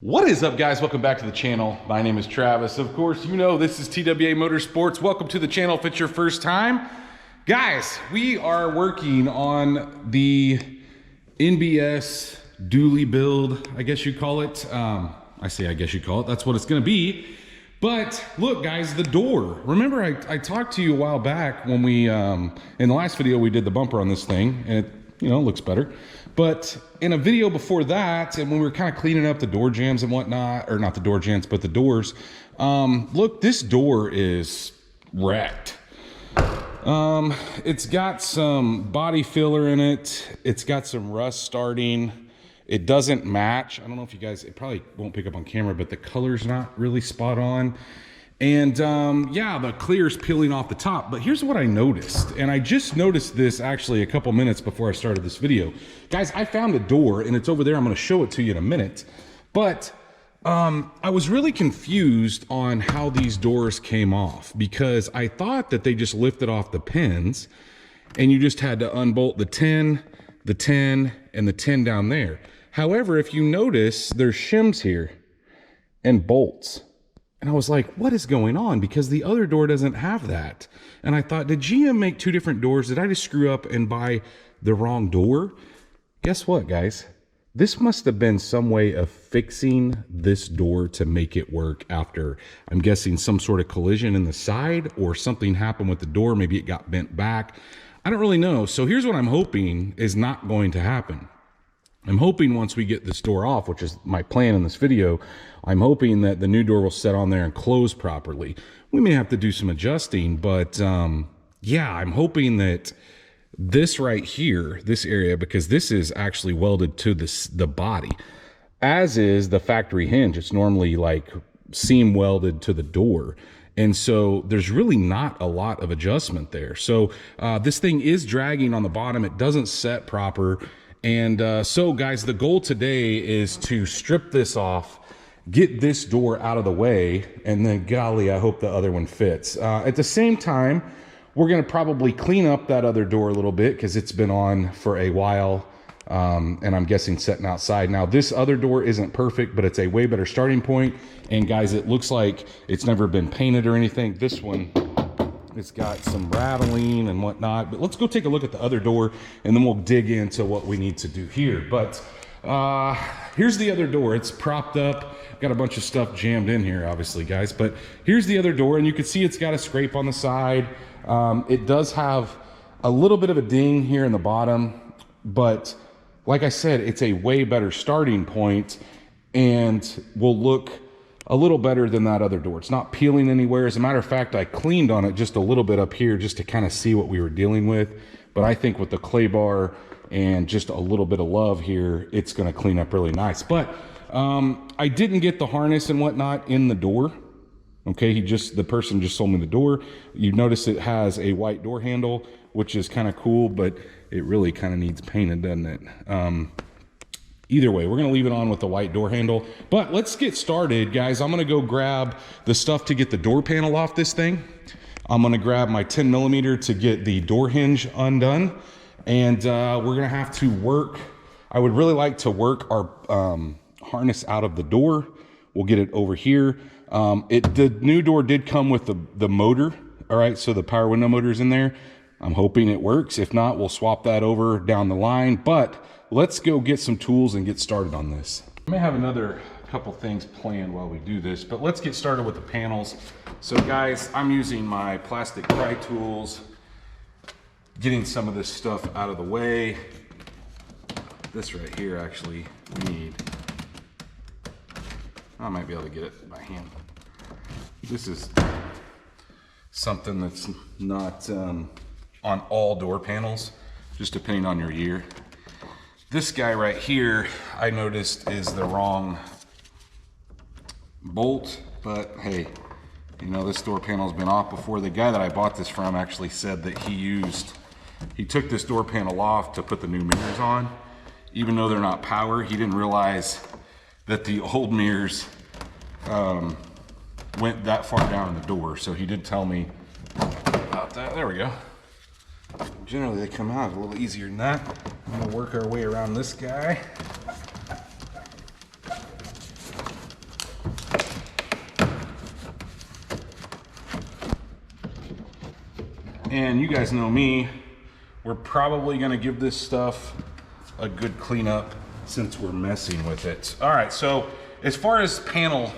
What is up, guys? Welcome back to the channel. My name is Travis. Of course, you know this is TWA Motorsports. Welcome to the channel if it's your first time. Guys, we are working on the NBS dually build, I guess you call it. I guess you call it. That's what it's going to be. But look, guys, the door. Remember, I talked to you a while back when we, in the last video, we did the bumper on this thing, and it, looks better. But in a video before that, and when we were kind of cleaning up the door jambs and whatnot, or not the door jambs, but the doors, look, this door is wrecked. It's got some body filler in it. It's got some rust starting. It doesn't match. I don't know if you guys, it probably won't pick up on camera, but the color's not really spot on. And yeah, the clear's peeling off the top. But here's what I noticed, and I just noticed this actually a couple minutes before I started this video. Guys, I found a door, and it's over there. I'm going to show it to you in a minute. But I was really confused on how these doors came off, because I thought that they just lifted off the pins, and you just had to unbolt the 10, and the 10 down there. However, if you notice, there's shims here and bolts. And I was like, what is going on? Because the other door doesn't have that. And I thought, did GM make two different doors? Did I just screw up and buy the wrong door? Guess what, guys? This must have been some way of fixing this door to make it work after, I'm guessing, some sort of collision in the side, or something happened with the door. Maybe it got bent back. I don't really know. So here's what I'm hoping is not going to happen. I'm hoping once we get this door off, which is my plan in this video, I'm hoping that the new door will set on there and close properly. We may have to do some adjusting, but yeah, I'm hoping that this right here, this area, because this is actually welded to the body, as is the factory hinge. It's normally like seam welded to the door. And so there's really not a lot of adjustment there. So this thing is dragging on the bottom. It doesn't set proper. And so guys, the goal today is to strip this off, get this door out of the way, and then golly, I hope the other one fits. At the same time, we're gonna probably clean up that other door a little bit because it's been on for a while, and I'm guessing setting outside. Now this other door isn't perfect, but it's a way better starting point. And guys, it looks like it's never been painted or anything. This one, it's got some rattling and whatnot, but let's go take a look at the other door, and then we'll dig into what we need to do here. But here's the other door. It's propped up, got a bunch of stuff jammed in here, obviously, guys, but here's the other door, and you can see it's got a scrape on the side. It does have a little bit of a ding here in the bottom, but like I said, it's a way better starting point and will look a little better than that other door. It's not peeling anywhere. As a matter of fact, I cleaned on it just a little bit up here just to kind of see what we were dealing with. But I think with the clay bar and just a little bit of love here, it's going to clean up really nice. But I didn't get the harness and whatnot in the door. Okay, the person just sold me the door. You notice it has a white door handle, which is kind of cool, but it really kind of needs painted, doesn't it? Either way, we're going to leave it on with the white door handle. But let's get started, guys. I'm going to go grab the stuff to get the door panel off this thing. I'm going to grab my 10 millimeter to get the door hinge undone. And we're going to have to work. I would really like to work our harness out of the door. We'll get it over here. The new door did come with the motor. All right, so the power window motor is in there. I'm hoping it works. If not, we'll swap that over down the line. But let's go get some tools and get started on this. I may have another couple things planned while we do this, but let's get started with the panels. So guys, I'm using my plastic pry tools, getting some of this stuff out of the way. This right here, actually, we need. I might be able to get it by hand. This is something that's not on all door panels, just depending on your year. This guy right here, I noticed, is the wrong bolt, but hey, this door panel's been off before. The guy that I bought this from actually said that he took this door panel off to put the new mirrors on. Even though they're not power, he didn't realize that the old mirrors went that far down in the door. So he did tell me about that. There we go. Generally they come out a little easier than that. I'm gonna work our way around this guy. And you guys know me, we're probably gonna give this stuff a good cleanup since we're messing with it. All right, so as far as panel,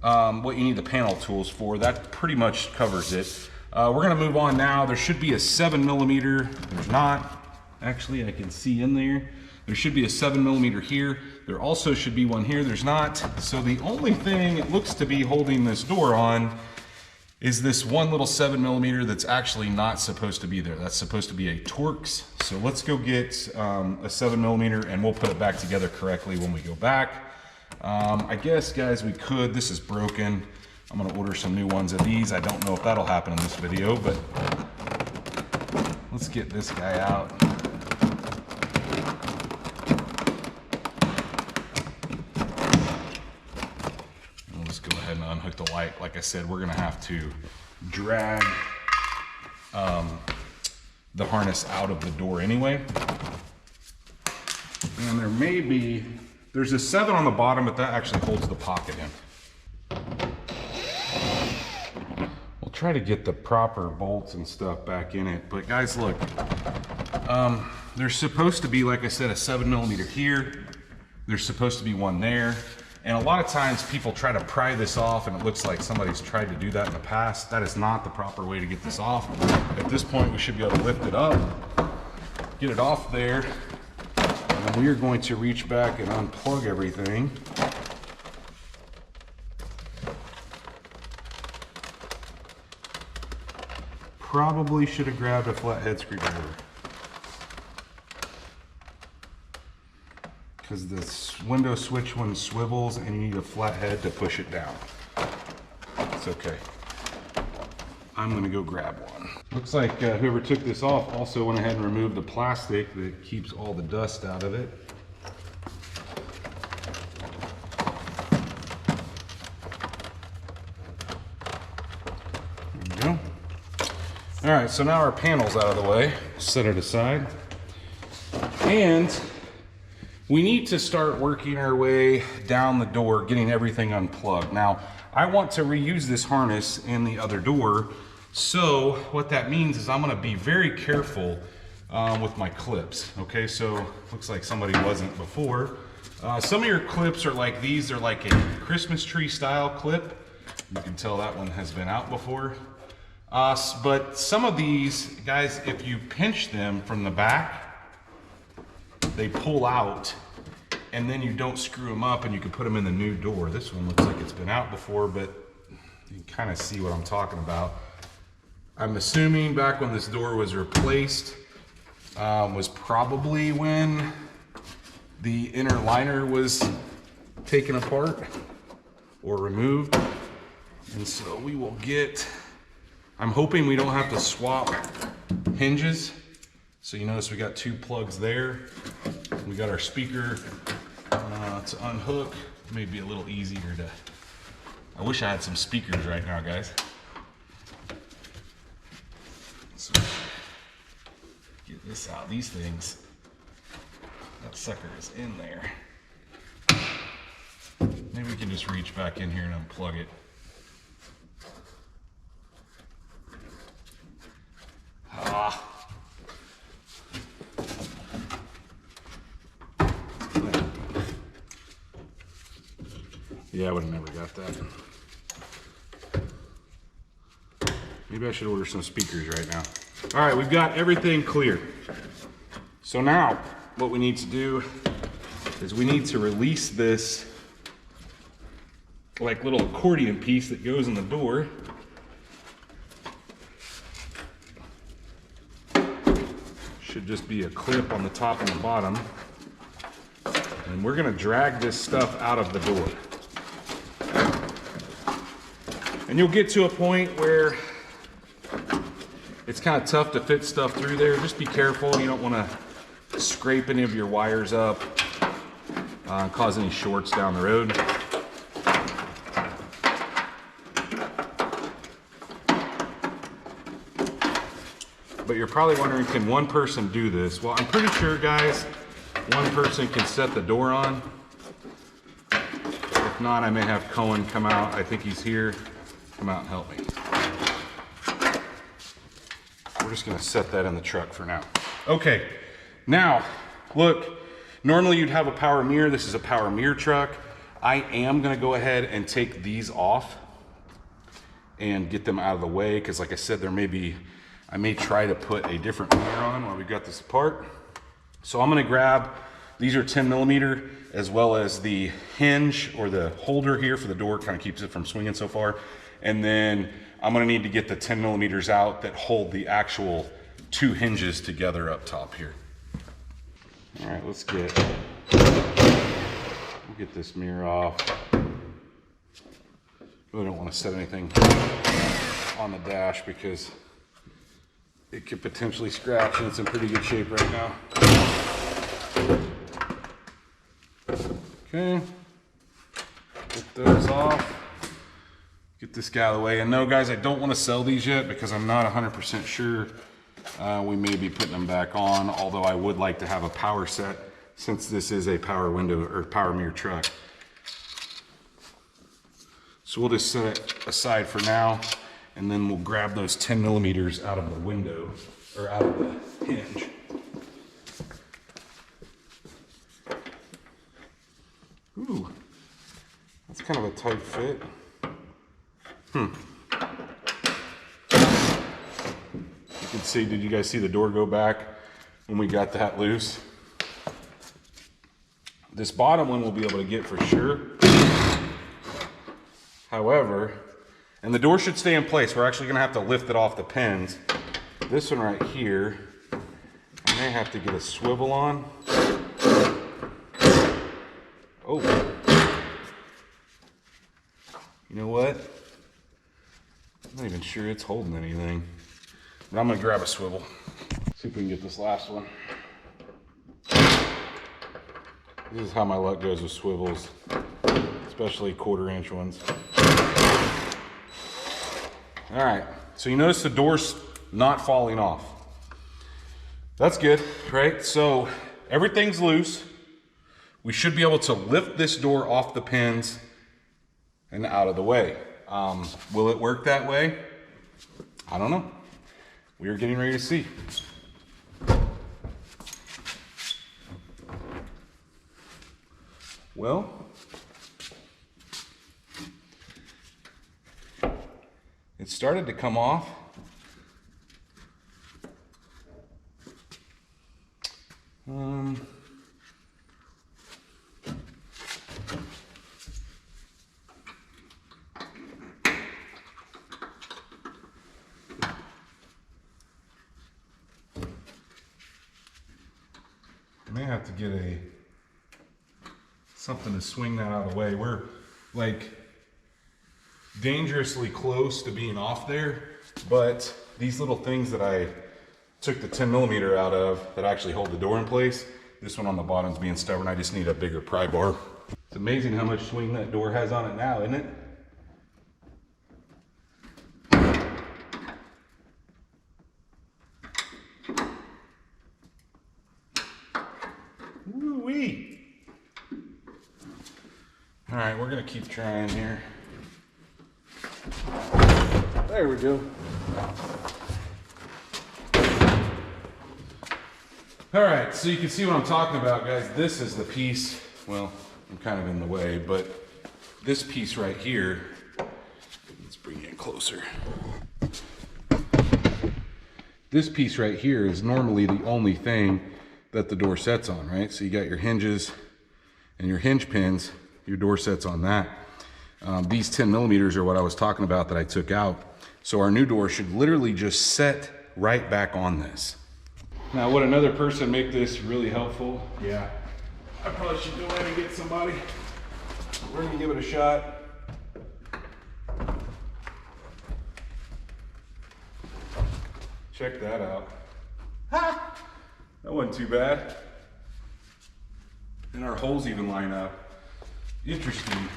what you need the panel tools for, that pretty much covers it. We're gonna move on now. There should be a 7mm. There's not. Actually, I can see in there. There should be a 7mm here. There also should be one here. There's not. So the only thing it looks to be holding this door on is this one little 7mm that's actually not supposed to be there. That's supposed to be a Torx. So let's go get a 7mm and we'll put it back together correctly when we go back. I guess, guys, we could. This is broken. I'm gonna order some new ones of these. I don't know if that'll happen in this video, but let's get this guy out. We'll just go ahead and unhook the light. Like I said, we're gonna have to drag the harness out of the door anyway. And there may be, there's a 7 on the bottom, but that actually holds the pocket in. We'll try to get the proper bolts and stuff back in it. But guys, look, there's supposed to be, like I said, a 7mm here. There's supposed to be one there. And a lot of times people try to pry this off and it looks like somebody's tried to do that in the past. That is not the proper way to get this off. At this point, we should be able to lift it up, get it off there. And we are going to reach back and unplug everything. Probably should have grabbed a flathead screwdriver, because this window switch one swivels and you need a flathead to push it down. It's okay. I'm gonna go grab one. Looks like whoever took this off also went ahead and removed the plastic that keeps all the dust out of it. There we go. All right, so now our panel's out of the way. Set it aside. And we need to start working our way down the door, getting everything unplugged. Now, I want to reuse this harness in the other door. So what that means is I'm gonna be very careful with my clips. Okay, so looks like somebody wasn't before. Some of your clips are like these. They're like a Christmas tree style clip. You can tell that one has been out before. But some of these, guys, if you pinch them from the back, they pull out, and then you don't screw them up and you can put them in the new door. This one looks like it's been out before, but you can kind of see what I'm talking about. I'm assuming back when this door was replaced was probably when the inner liner was taken apart or removed. And so we will get, I'm hoping we don't have to swap hinges. So you notice we got 2 plugs there. We got our speaker to unhook. It may be a little easier to, I wish I had some speakers right now, guys. So get this out, these things, that sucker is in there. Maybe we can just reach back in here and unplug it. Yeah, I would have never got that. Maybe I should order some speakers right now. All right, we've got everything clear. So now what we need to do is we need to release this like little accordion piece that goes in the door. Should just be a clip on the top and the bottom. And we're gonna drag this stuff out of the door. And you'll get to a point where it's kind of tough to fit stuff through there. Just be careful. You don't want to scrape any of your wires up, cause any shorts down the road. But you're probably wondering, can one person do this? Well, I'm pretty sure, guys, one person can set the door on. If not, I may have Cohen come out. I think he's here. Come out and help me. we're just gonna set that in the truck for now. Okay, now, look, normally you'd have a power mirror. This is a power mirror truck. I am gonna go ahead and take these off and get them out of the way, because like I said, I may try to put a different mirror on while we got this apart. So I'm gonna grab, these are 10mm, as well as the hinge or the holder here for the door, kind of keeps it from swinging so far. And then I'm gonna need to get the 10mm out that hold the actual 2 hinges together up top here. All right, we'll get this mirror off. Really don't want to set anything on the dash because it could potentially scratch, and it's in pretty good shape right now. Okay, get those off. Get this guy out of the way. And no, guys, I don't want to sell these yet because I'm not 100% sure. We may be putting them back on, although I would like to have a power set since this is a power window or power mirror truck. So we'll just set it aside for now, and then we'll grab those 10mm out of the window, or out of the hinge. Ooh, that's kind of a tight fit. You can see, did you guys see the door go back when we got that loose? This bottom one we'll be able to get for sure. However, and the door should stay in place. We're actually gonna have to lift it off the pins. This one right here, I may have to get a swivel on. Oh, you know what? I'm not even sure it's holding anything. But I'm gonna grab a swivel. See if we can get this last one. This is how my luck goes with swivels, especially 1/4-inch ones. All right, so you notice the door's not falling off. That's good, right? So everything's loose. We should be able to lift this door off the pins and out of the way. Will it work that way? I don't know. We are getting ready to see. Well, it started to come off. I may have to get something to swing that out of the way. We're like dangerously close to being off there, but these little things that I took the 10mm out of that actually hold the door in place, this one on the bottom is being stubborn. I just need a bigger pry bar. It's amazing how much swing that door has on it now, isn't it? Woo-wee. All right, we're gonna keep trying here. There we go. All right, so you can see what I'm talking about, guys. This is the piece, well, I'm kind of in the way, but this piece right here, let's bring it closer. This piece right here is normally the only thing that the door sets on, right? So you got your hinges and your hinge pins, your door sets on that. These 10mm are what I was talking about that I took out. So our new door should literally just set right back on this. Now, would another person make this really helpful? Yeah. I probably should go in and get somebody. We're gonna give it a shot. Check that out. Ha! That wasn't too bad. And our holes even line up. Interesting.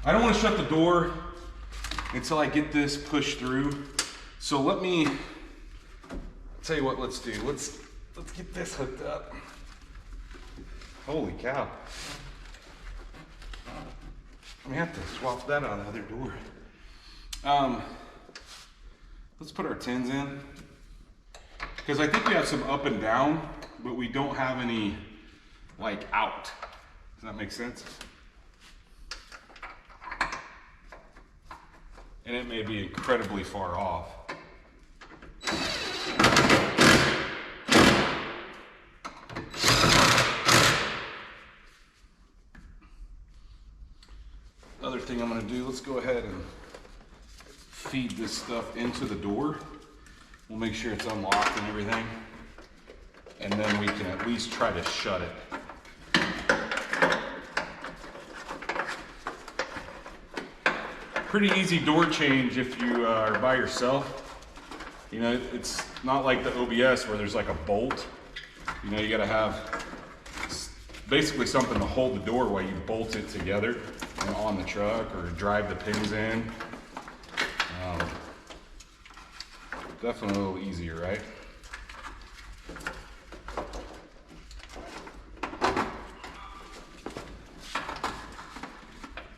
I don't want to shut the door until I get this pushed through. So let me tell you what, let's do. Let's get this hooked up. Holy cow. I may have to swap that out of the other door. Let's put our tins in. Because I think we have some up and down, but we don't have any like out. Does that make sense? And it may be incredibly far off. Other thing I'm going to do, let's go ahead and feed this stuff into the door. We'll make sure it's unlocked and everything, and then we can at least try to shut it. Pretty easy door change if you are by yourself. You know, it's not like the OBS where there's like a bolt. You know, you got to have basically something to hold the door while you bolt it together and on the truck or drive the pins in. Definitely a little easier, right?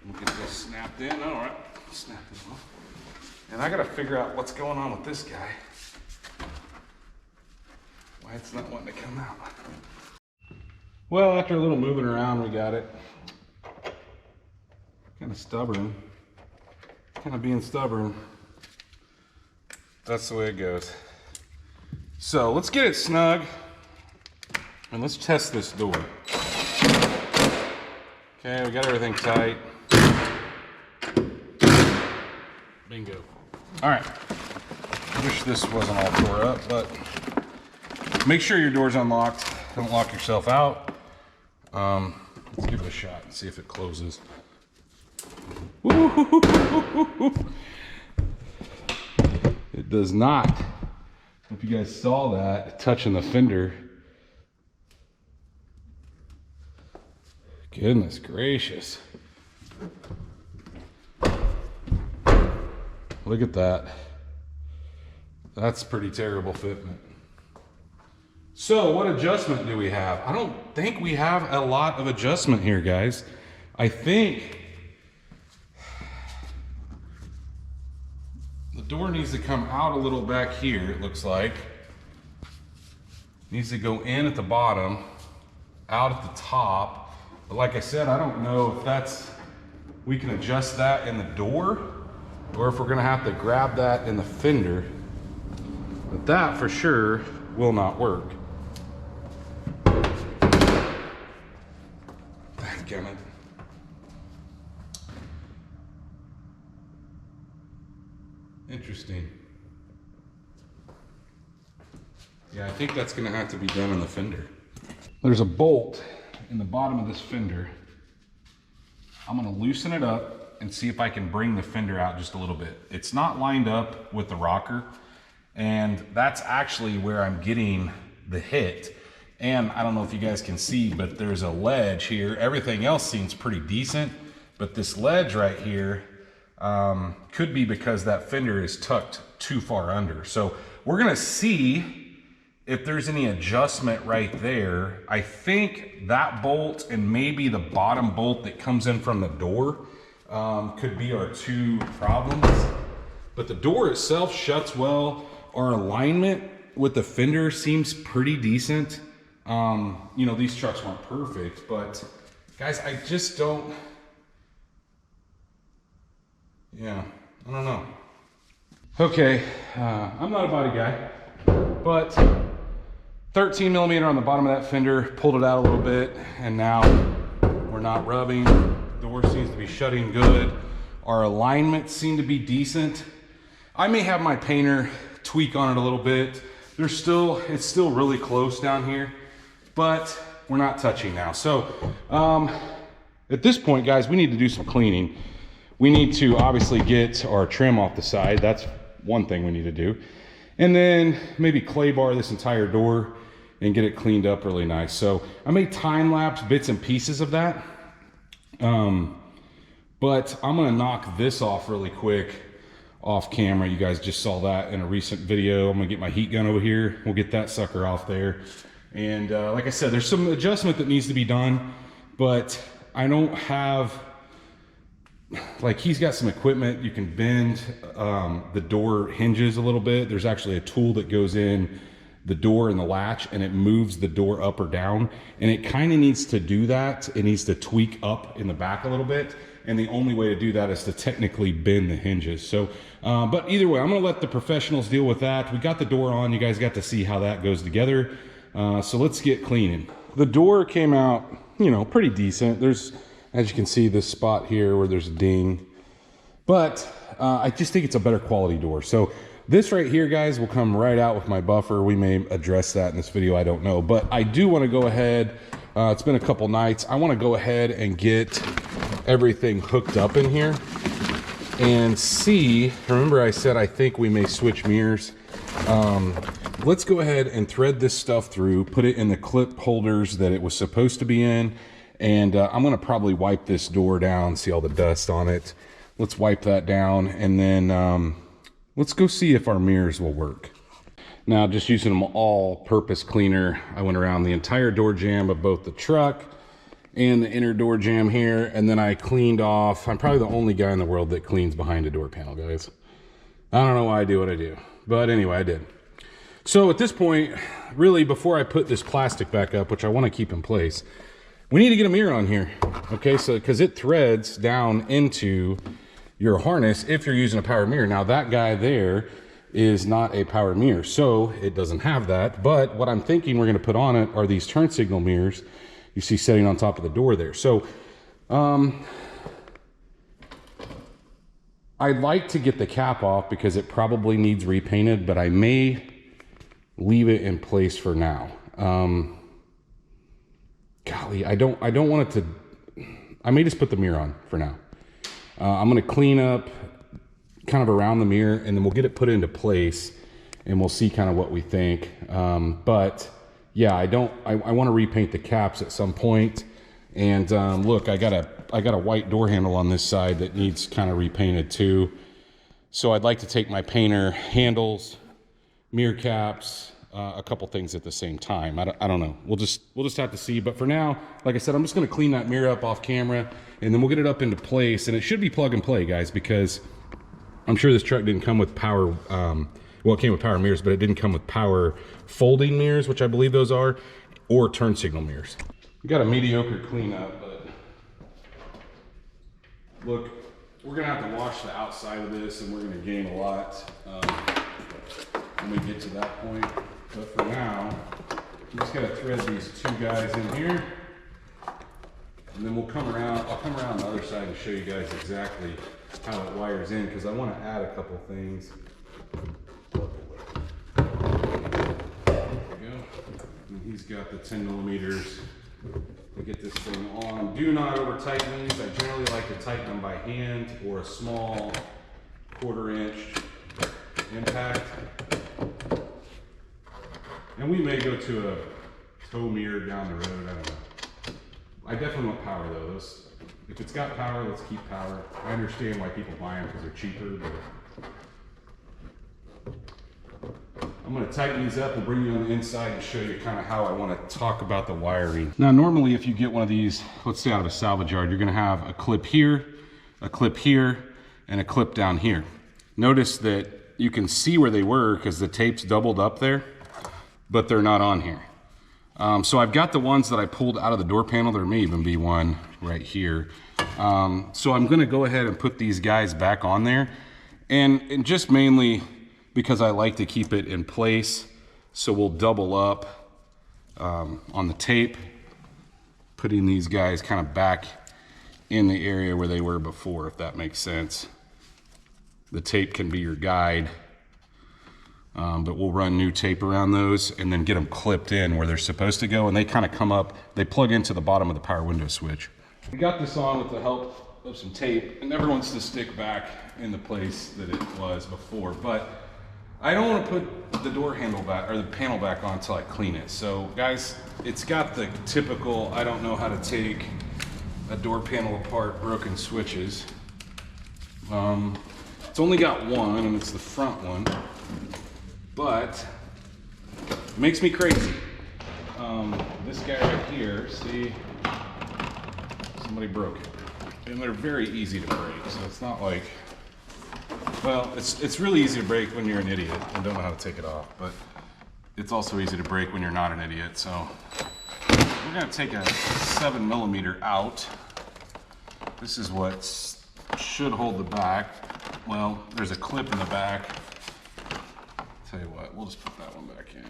We'll get this snapped in. All right, snap this off. And I gotta figure out what's going on with this guy. Why it's not wanting to come out. Well, after a little moving around, we got it. Kind of stubborn. Kind of being stubborn. That's the way it goes. So let's get it snug and let's test this door. Okay, we got everything tight. Bingo. All right. I wish this wasn't all tore up, but make sure your door's unlocked. Don't lock yourself out. Let's give it a shot and see if it closes. It does not. If you guys saw that touching the fender. Goodness gracious. Look at that. That's pretty terrible fitment. So what adjustment do we have? I don't think we have a lot of adjustment here, guys. I think the door needs to come out a little back here, it looks like. Needs to go in at the bottom, out at the top. But like I said, I don't know if that's, we can adjust that in the door or if we're gonna have to grab that in the fender. But that for sure will not work. Damn it. Interesting. Yeah, I think that's gonna have to be done on the fender. There's a bolt in the bottom of this fender. I'm gonna loosen it up and see if I can bring the fender out just a little bit. It's not lined up with the rocker, and that's actually where I'm getting the hit. And I don't know if you guys can see, but there's a ledge here. Everything else seems pretty decent, but this ledge right here could be because that fender is tucked too far under. So we're gonna see if there's any adjustment right there. I think that bolt and maybe the bottom bolt that comes in from the door could be our two problems. But the door itself shuts well. Our alignment with the fender seems pretty decent. You know, these trucks weren't perfect, but guys, I just don't, yeah, I don't know. Okay, I'm not a body guy, but 13 millimeter on the bottom of that fender, pulled it out a little bit, and now we're not rubbing. The door seems to be shutting good. Our alignments seem to be decent. I may have my painter tweak on it a little bit. It's still really close down here, but we're not touching now. So at this point, guys, we need to do some cleaning. We need to obviously get our trim off the side. That's one thing we need to do. And then maybe clay bar this entire door and get it cleaned up really nice. So I may time lapse bits and pieces of that. But I'm gonna knock this off really quick off camera. You guys just saw that in a recent video. I'm gonna get my heat gun over here. We'll get that sucker off there. And like I said, there's some adjustment that needs to be done, but I don't have, like, he's got some equipment. You can bend the door hinges a little bit. There's actually a tool that goes in the door and the latch, and it moves the door up or down. And it kind of needs to do that. It needs to tweak up in the back a little bit. And the only way to do that is to technically bend the hinges. So, but either way, I'm gonna let the professionals deal with that. We got the door on, you guys got to see how that goes together. So let's get cleaning. The door came out, you know, pretty decent. There's, as you can see, this spot here where there's a ding. But I just think it's a better quality door. So this right here, guys, will come right out with my buffer. We may address that in this video, I don't know. But I do want to go ahead, it's been a couple nights. I want to go ahead and get everything hooked up in here and see. Remember I said I think we may switch mirrors. Let's go ahead and thread this stuff through, put it in the clip holders that it was supposed to be in. And I'm going to probably wipe this door down, see all the dust on it. Let's wipe that down, and then let's go see if our mirrors will work. Now, just using them all-purpose cleaner, I went around the entire door jamb of both the truck and the inner door jamb here, and then I cleaned off. I'm probably the only guy in the world that cleans behind a door panel, guys. I don't know why I do what I do, but anyway, I did. So at this point, really, before I put this plastic back up, which I want to keep in place, we need to get a mirror on here, okay? So, because it threads down into your harness if you're using a power mirror. Now that guy there is not a power mirror, so it doesn't have that. But what I'm thinking we're gonna put on it are these turn signal mirrors you see sitting on top of the door there. So I'd like to get the cap off because it probably needs repainted, but I may leave it in place for now. Golly, I don't want it to, I may just put the mirror on for now. I'm going to clean up kind of around the mirror, and then we'll get it put into place, and we'll see kind of what we think. But yeah, I want to repaint the caps at some point. And look, I got a white door handle on this side that needs kind of repainted too. So I'd like to take my painter, handles, mirror caps, a couple things at the same time. I don't know. We'll just have to see. But for now, like I said, I'm just going to clean that mirror up off camera, and then we'll get it up into place. And it should be plug and play, guys, because I'm sure this truck didn't come with power. Well, it came with power mirrors, but it didn't come with power folding mirrors, which I believe those are, or turn signal mirrors. We got a mediocre cleanup, but look, we're going to have to wash the outside of this, and we're going to gain a lot when we get to that point. But for now, I'm just gonna thread these two guys in here, and then we'll come around. I'll come around the other side and show you guys exactly how it wires in, because I want to add a couple things. There we go. And he's got the 10 millimeters to get this thing on. Do not over tighten these. I generally like to tighten them by hand or a small 1/4 inch impact. And we may go to a tow mirror down the road, I don't know. I definitely want power though. If it's got power, let's keep power. I understand why people buy them because they're cheaper, but I'm gonna tighten these up and bring you on the inside and show you kind of how I wanna talk about the wiring. Now, normally if you get one of these, let's say out of a salvage yard, you're gonna have a clip here, and a clip down here. Notice that you can see where they were because the tape's doubled up there, but they're not on here. So I've got the ones that I pulled out of the door panel. There may even be one right here. So I'm gonna go ahead and put these guys back on there, and just mainly because I like to keep it in place. So we'll double up on the tape, putting these guys kind of back in the area where they were before, if that makes sense. The tape can be your guide. But we'll run new tape around those and then get them clipped in where they're supposed to go, and they kind of come up, they plug into the bottom of the power window switch. We got this on with the help of some tape. It never wants to stick back in the place that it was before, but I don't want to put the door handle back or the panel back on until I clean it. So guys, it's got the typical, I don't know how to take a door panel apart, broken switches. It's only got one, and it's the front one. But it makes me crazy. This guy right here, see, somebody broke it. And they're very easy to break, so it's not like, well, it's really easy to break when you're an idiot and don't know how to take it off. But it's also easy to break when you're not an idiot. So we're gonna take a 7mm out. This is what should hold the back. Well, there's a clip in the back. Tell you what, we'll just put that one back in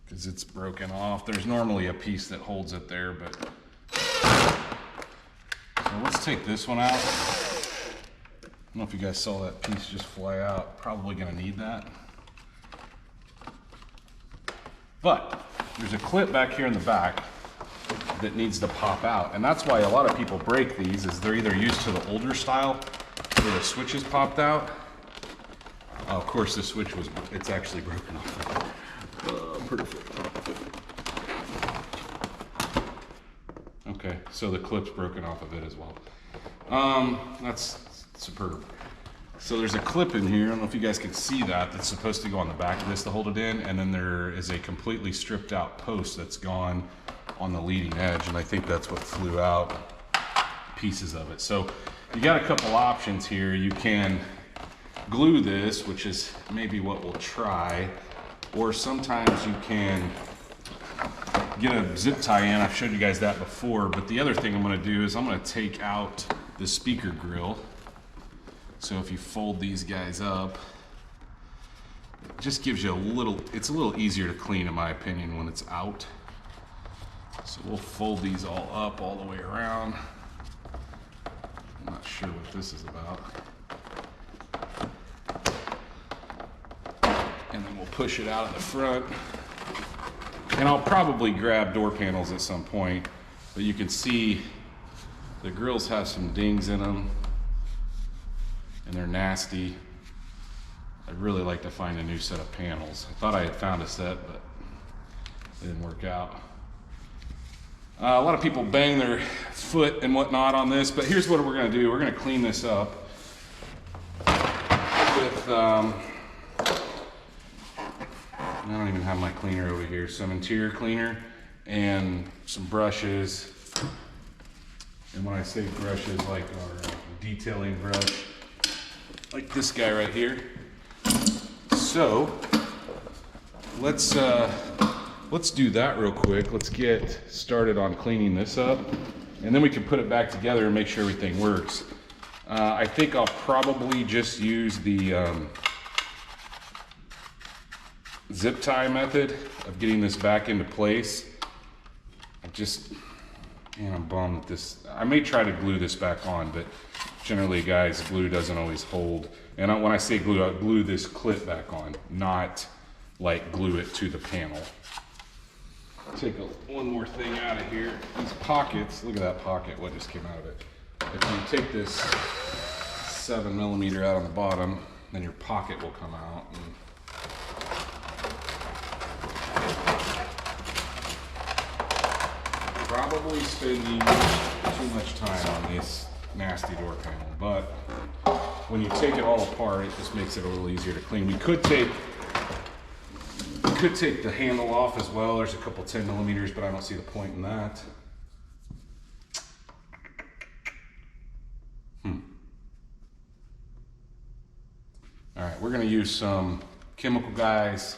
because it's broken off. There's normally a piece that holds it there, but so let's take this one out. I don't know if you guys saw that piece just fly out. Probably gonna need that. But there's a clip back here in the back that needs to pop out. And that's why a lot of people break these, is they're either used to the older style where the switches popped out. Oh, of course the switch was, it's actually broken off. Okay, so the clip's broken off of it as well. That's superb. So there's a clip in here, I don't know if you guys can see that, that's supposed to go on the back of this to hold it in, and then there is a completely stripped out post that's gone on the leading edge, and I think that's what flew out, pieces of it. So you got a couple options here. You can glue this, which is maybe what we'll try, or sometimes you can get a zip tie in. I've showed you guys that before, but the other thing I'm gonna do is I'm gonna take out the speaker grill. So if you fold these guys up, it just gives you a little, it's a little easier to clean in my opinion when it's out. So we'll fold these all up all the way around. I'm not sure what this is about. And then we'll push it out of the front. And I'll probably grab door panels at some point, but you can see the grills have some dings in them and they're nasty. I'd really like to find a new set of panels. I thought I had found a set, but it didn't work out. A lot of people bang their foot and whatnot on this, but here's what we're gonna do. We're gonna clean this up with, I don't even have my cleaner over here, some interior cleaner and some brushes. And when I say brushes, like our detailing brush, like this guy right here. So let's do that real quick. Let's get started on cleaning this up, and then we can put it back together and make sure everything works. I think I'll probably just use the zip tie method of getting this back into place. I'm bummed that this, I may try to glue this back on, but generally guys, glue doesn't always hold. And when I say glue, I glue this clip back on, not like glue it to the panel. Take one more thing out of here. These pockets, look at that pocket, what just came out of it. If you take this 7mm out on the bottom, then your pocket will come out. And probably spending too much time on this nasty door panel, but when you take it all apart, it just makes it a little easier to clean. We could take the handle off as well. There's a couple 10mm, but I don't see the point in that. All right, we're gonna use some chemical guys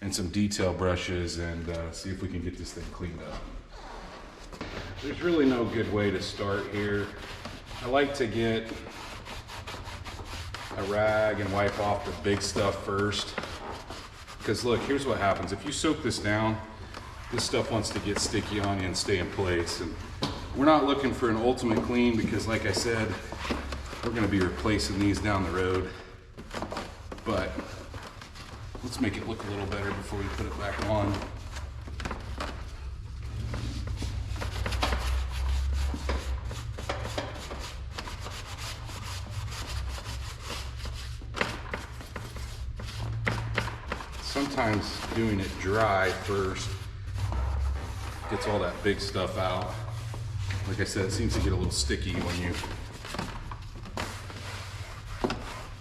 and some detail brushes and see if we can get this thing cleaned up. There's really no good way to start here. I like to get a rag and wipe off the big stuff first. Because look, here's what happens. If you soak this down, this stuff wants to get sticky on you and stay in place. And we're not looking for an ultimate clean because like I said, we're gonna be replacing these down the road. But let's make it look a little better before we put it back on. Sometimes doing it dry first gets all that big stuff out. Like I said, it seems to get a little sticky when you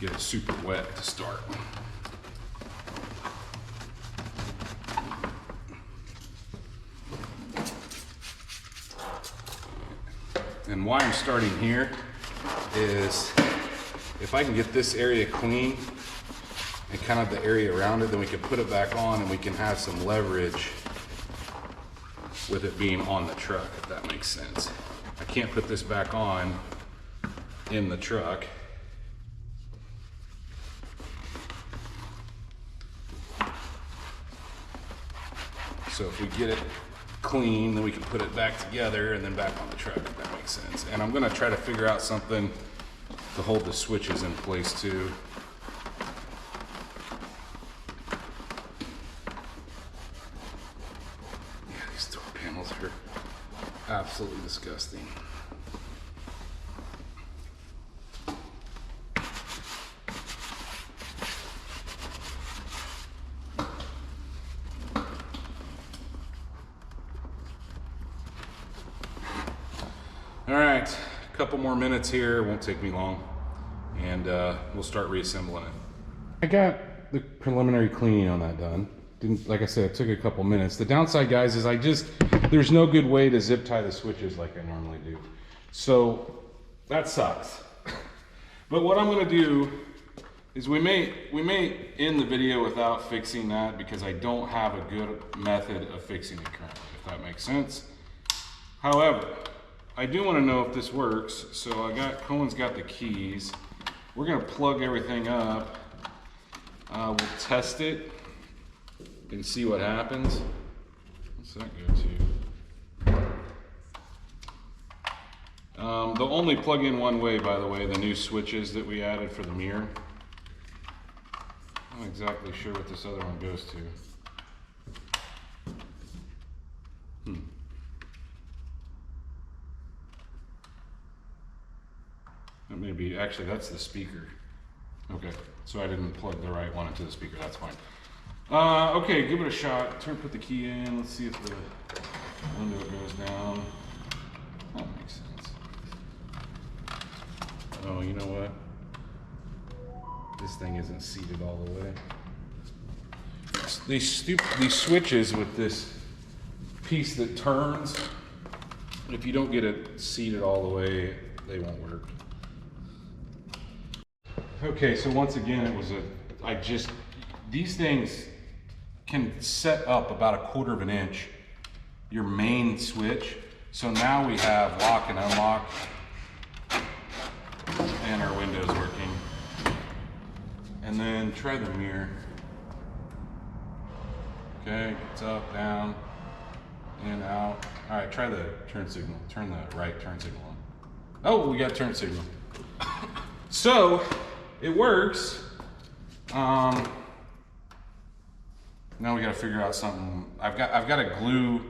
get it super wet to start. And why I'm starting here is if I can get this area clean, and kind of the area around it, then we can put it back on and we can have some leverage with it being on the truck, if that makes sense. I can't put this back on in the truck. So if we get it clean, then we can put it back together and then back on the truck, if that makes sense. And I'm gonna try to figure out something to hold the switches in place too. Yeah, these door panels are absolutely disgusting. All right, a couple more minutes here, won't take me long, and we'll start reassembling it. I got the preliminary cleaning on that done. Like I said, it took a couple minutes. The downside, guys, is there's no good way to zip tie the switches like I normally do. So that sucks. But what I'm gonna do is we may end the video without fixing that because I don't have a good method of fixing it currently, if that makes sense. However, I do want to know if this works, so Cohen's got the keys. We're gonna plug everything up. We'll test it and see what happens. What's that go to? They'll only plug in one way, by the way, the new switches that we added for the mirror. I'm not exactly sure what this other one goes to. That may be, actually that's the speaker. Okay, so I didn't plug the right one into the speaker, that's fine. Okay, give it a shot. Put the key in, let's see if the window goes down. That makes sense. Oh, you know what? This thing isn't seated all the way. These switches with this piece that turns, if you don't get it seated all the way, they won't work. Okay, so once again, these things can set up about 1/4 of an inch, your main switch. So now we have lock and unlock, and our window's working. And then try the mirror. Okay, it's up, down, in, out. All right, try the turn signal. Turn the right turn signal on. Oh, we got turn signal. So, it works. Now we got to figure out something. I've got to glue,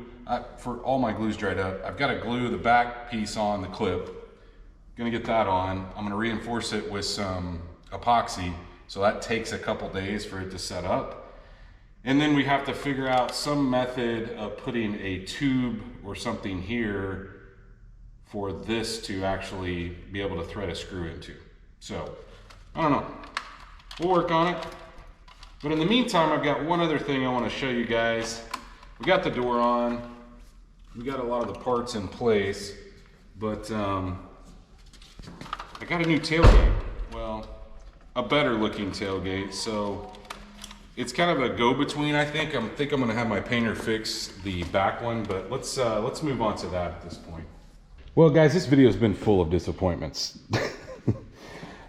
for all my glue's dried up, I've got to glue the back piece on the clip. Gonna get that on. I'm gonna reinforce it with some epoxy. So that takes a couple days for it to set up. And then we have to figure out some method of putting a tube or something here for this to actually be able to thread a screw into. So, I don't know. We'll work on it. But in the meantime, I've got one other thing I want to show you guys. We got the door on. We got a lot of the parts in place. But I got a new tailgate. Well, a better looking tailgate. So it's kind of a go-between, I think. I'm going to have my painter fix the back one. But let's move on to that at this point. Well, guys, this video has been full of disappointments.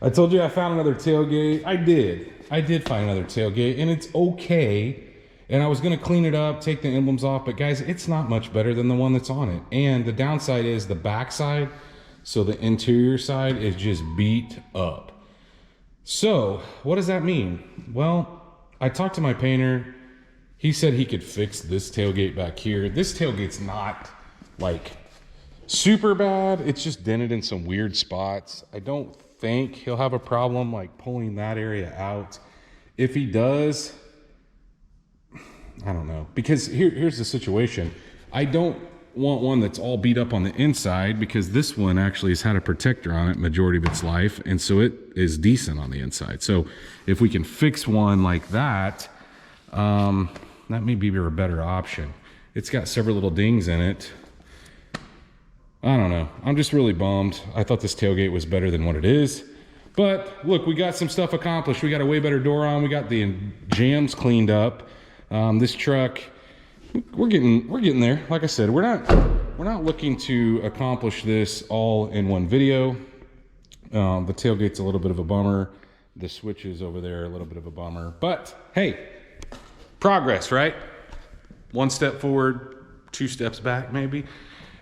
I told you I found another tailgate. I did find another tailgate, and it's okay. And I was gonna clean it up, take the emblems off, but guys, it's not much better than the one that's on it. And the downside is the back side, so the interior side is just beat up. So what does that mean? Well, I talked to my painter. He said he could fix this tailgate back here. This tailgate's not like super bad. It's just dented in some weird spots. I don't think he'll have a problem like pulling that area out. If he does, I don't know, because here's the situation. I don't want one that's all beat up on the inside, because this one actually has had a protector on it majority of its life, and so it is decent on the inside. So if we can fix one like that, that may be a better option. It's got several little dings in it. I don't know. I'm just really bummed. I thought this tailgate was better than what it is, But look, we got some stuff accomplished. We got a way better door on. We got the jams cleaned up. This truck, we're getting there. Like I said, we're not looking to accomplish this all in one video. The tailgate's a little bit of a bummer. The switches over there are a little bit of a bummer. But hey, progress, right? One step forward, 2 steps back, maybe.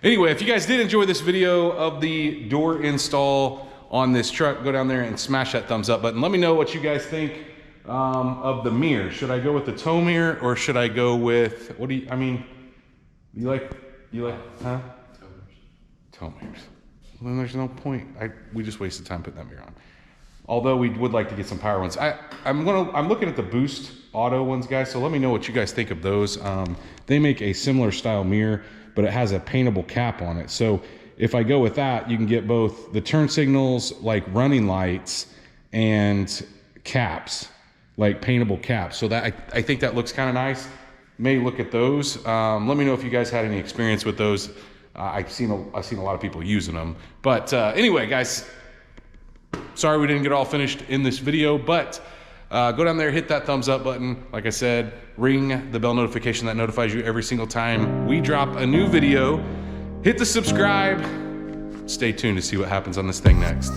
Anyway, if you guys did enjoy this video of the door install on this truck, go down there and smash that thumbs up button. Let me know what you guys think of the mirror. Should I go with the tow mirror or should I go with, what do you, I mean, you like, huh? Tow mirrors. Well, then there's no point. We just wasted time putting that mirror on. Although we would like to get some power ones. I'm looking at the Boost Auto ones, guys, so let me know what you guys think of those. They make a similar style mirror, but it has a paintable cap on it. So if I go with that, you can get both the turn signals, like running lights, and caps, like paintable caps. So that I think that looks kind of nice. May look at those. Let me know if you guys had any experience with those. I've seen a lot of people using them. But anyway, guys, sorry we didn't get all finished in this video, but go down there, hit that thumbs up button. Like I said, ring the bell notification that notifies you every single time we drop a new video. Hit the subscribe. Stay tuned to see what happens on this thing next.